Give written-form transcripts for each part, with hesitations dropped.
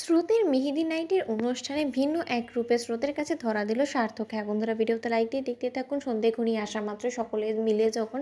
স্রোতের মেহেদি নাইটের অনুষ্ঠানে ভিন্ন এক রূপে স্রোতের কাছে ধরা দিল সার্থক। হ্যাঁ বন্ধুরা, ভিডিওতে লাইক দিয়ে দেখতে থাকুন। সন্ধে ঘনিয়ে আসা মাত্র সকলে মিলে যখন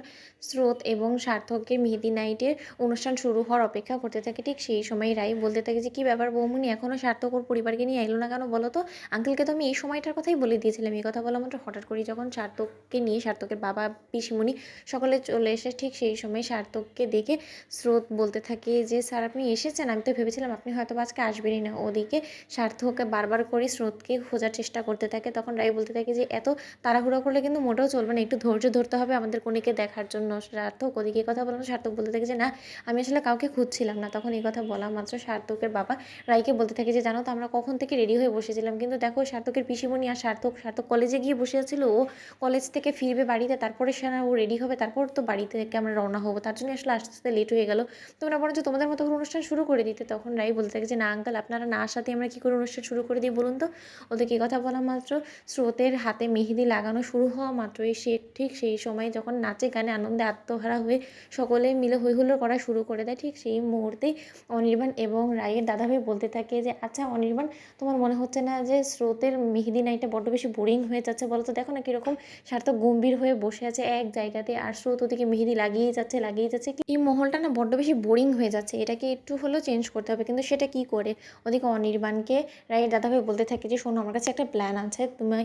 স্রোত এবং সার্থকের মেহেদি নাইটের অনুষ্ঠান শুরু হওয়ার অপেক্ষা করতে থাকে, ঠিক সেই সময় রাই বলতে থাকে যে, কী ব্যাপার বৌমনি, এখনও সার্থক ওর পরিবারকে নিয়ে এলো না কেন বলো তো? আঙ্কেলকে তো আমি এই সময়টার কথাই বলে দিয়েছিলাম। এই কথা বলা মাত্র হঠাৎ করেই যখন সার্থককে নিয়ে সার্থকের বাবা, পিসিমণি সকলে চলে এসে, ঠিক সেই সময় সার্থককে দেখে স্রোত বলতে থাকে যে, স্যার আপনি এসেছেন, আমি তো ভেবেছিলাম আপনি হয়তো আজকে আসবেনই না। ওদিকে সার্থক বারবার করে স্রোতকে খোঁজার চেষ্টা করতে থাকে। তখন রাই বলতে থাকে যে, এত তাড়াহুড়ো করলে কিন্তু মোটেও চলবে না, একটু ধৈর্য ধরতে হবে আমাদের কনেকে দেখার জন্য। সার্থক ওদিকে কথা বলল, সার্থক বলতে থাকে যে, না আমি আসলে কাউকে খুঁজছিলাম না। তখন এই কথা বলা মাত্র সার্থকের বাবা রাইকে বলতে থাকে যে, জানো তো আমরা কখন থেকে রেডি হয়ে বসেছিলাম, কিন্তু দেখো সার্থকের পিসিমণি আর সার্থক সার্থক কলেজে গিয়ে বসে আছিল। ও কলেজ থেকে ফিরবে বাড়িতে, তারপরে সে ও রেডি হবে, তারপর তো বাড়ি থেকে আমরা রওনা হবো, তার জন্য আসলে আস্তে আস্তে লেট হয়ে গেল। তোমরা বরঞ্চ তোমাদের মতো করে অনুষ্ঠান শুরু করে দিতে। তখন রাই বলতে থাকে যে, না আঙ্কেল, আপনারা না আসাতে আমরা কী করে অনুষ্ঠান শুরু করে দিই বলুন তো? ওদের কী কথা বলা মাত্র স্রোতের হাতে মেহেদি লাগানো শুরু হওয়া মাত্রই সে ঠিক সেই সময় যখন নাচে গানে আনন্দে আত্মহারা হয়ে সকলে মিলে হৈ হুল্লোড় করা শুরু করে দেয়, ঠিক সেই মুহূর্তেই অনির্বাণ এবং রাইয়ের দাদাভাই বলতে থাকে যে, আচ্ছা অনির্বাণ, তোমার মনে হচ্ছে না যে স্রোতের মেহেদি নাইটটা বড্ড বেশি বোরিং হয়ে যাচ্ছে? বলো তো, দেখো না কীরকম সার্থক গম্ভীর হয়ে বসে আছে এক জায়গাতে, আর স্রোত ওদিকে মেহেদি লাগিয়েই যাচ্ছে লাগিয়েই যাচ্ছে। এই মহলটা না বড্ড বেশি বোরিং হয়ে যাচ্ছে, এটাকে একটু হলেও চেঞ্জ করতে হবে, কিন্তু সেটা কী করে? ওদিকে অনির্বাণকে রাইয়ের দাদাভাই বলতে থাকে যে, শোনো আমার কাছে একটা প্ল্যান আছে, তুমি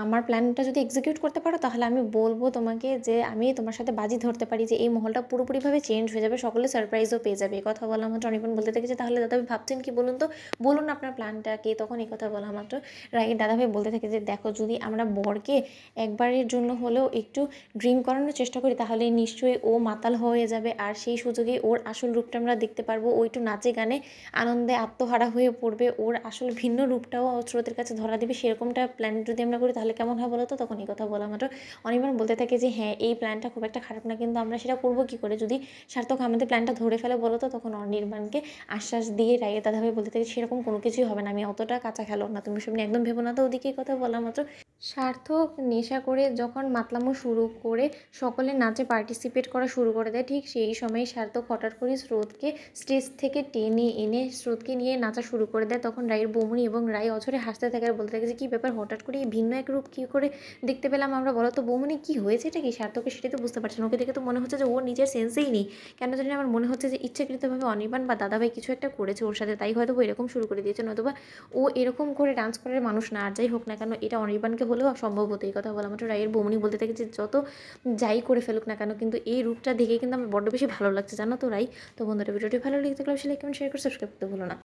আমার প্ল্যানটা যদি এক্সিকিউট করতে পারো তাহলে আমি বলবো তোমাকে যে আমি তোমার সাথে বাজি ধরতে পারি যে এই মহলটা পুরোপুরিভাবে চেঞ্জ হয়ে যাবে, সকলে সারপ্রাইজও পেয়ে যাবে। এই কথা বলা মাত্র অনির্বাণ বলতে থাকে যে, তাহলে দাদাভাই ভাবছেন কি বলুন তো, বলুন আপনার প্ল্যানটা কি? তখন এই কথা বলা মাত্র রাইয়ের দাদাভাই বলতে থাকে যে, দেখো যদি আমরা বরকে একবারের জন্য হলেও একটু ড্রিঙ্ক করানোর চেষ্টা করি তাহলে নিশ্চয়ই ও মাতাল হয়ে যাবে, আর সেই সুযোগে ওর আসল রূপটা আমরা দেখতে পারবো। ও একটু নাচে গানে আনন্দে আত্মহারা হয়ে পড়বে, ওর আসল ভিন্ন রূপটাও স্রোতের কাছে ধরা দেবে। সেরকমটা প্ল্যান যদি আমরা করি তাহলে কেমন হয় বলো তো? তখন এই কথা বলা মাত্র অনির্বাণ বলতে থাকে যে, হ্যাঁ এই প্ল্যানটা খুব একটা খারাপ না, কিন্তু আমরা সেটা করবো কী করে যদি সার্থক আমাদের প্ল্যানটা ধরে ফেলে বলো তো? তখন অনির্বাণকে আশ্বাস দিয়ে রাইয়ের দাদাভাই বলতে থাকে, সেরকম কোনো কিছুই হবে না, আমি অতটা কাঁচা খেলোয়াড় না, তুমি সব নিয়ে একদম ভেবো না তো। ওদিকে এই কথা বলা মাত্র সার্থক নেশা করে যখন মাতলামো শুরু করে সকলে নাচে পার্টিসিপেট করা শুরু করে দেয়, ঠিক সেই সময় সার্থক হঠাৎ করে স্রোতকে স্টেজ থেকে টেনে এনে স্রোতকে নিয়ে নাচা শুরু করে দেয়। তখন রাইয়ের বৌমনি এবং রাই অঝরে হাসতে থাকে আর বলতে থাকে যে, কী ব্যাপার, হঠাৎ করে এই ভিন্ন এক রূপ কী করে দেখতে পেলাম আমরা, বলো তো বৌমনি কী হয়েছে, এটা কি? সার্থকের সেটাই তো বুঝতে পারছি না, ওকে দেখে তো মনে হচ্ছে যে ওর নিজের সেন্সেই নেই। কেন জানি না আমার মনে হচ্ছে যে ইচ্ছাকৃতভাবে অনির্বাণ বা দাদাভাই কিছু একটা করেছে ওর সাথে, তাই হয়তো এরকম শুরু করে দিয়েছে, নয়তোবা ও এরকম করে ডান্স করার মানুষ না। আর যাই হোক না কেন, এটা অনির্বাণকে হলেও অসম্ভব হতো। এই কথা বলা মাত্র রাইয়ের বৌমনি বলতে থাকে যে, যত যাই করে ফেলুক না কেন, কিন্তু এই রূপটা দেখে কিন্তু আমার বড্ড বেশি ভালো লাগছে, জানো তো রাই? তো বন্ধুরা, ভিডিওটি ভালো লেগে থাকলে অবশ্যই লাইক কমেন্ট শেয়ার করে সাবস্ক্রাইব করতে ভুলো না।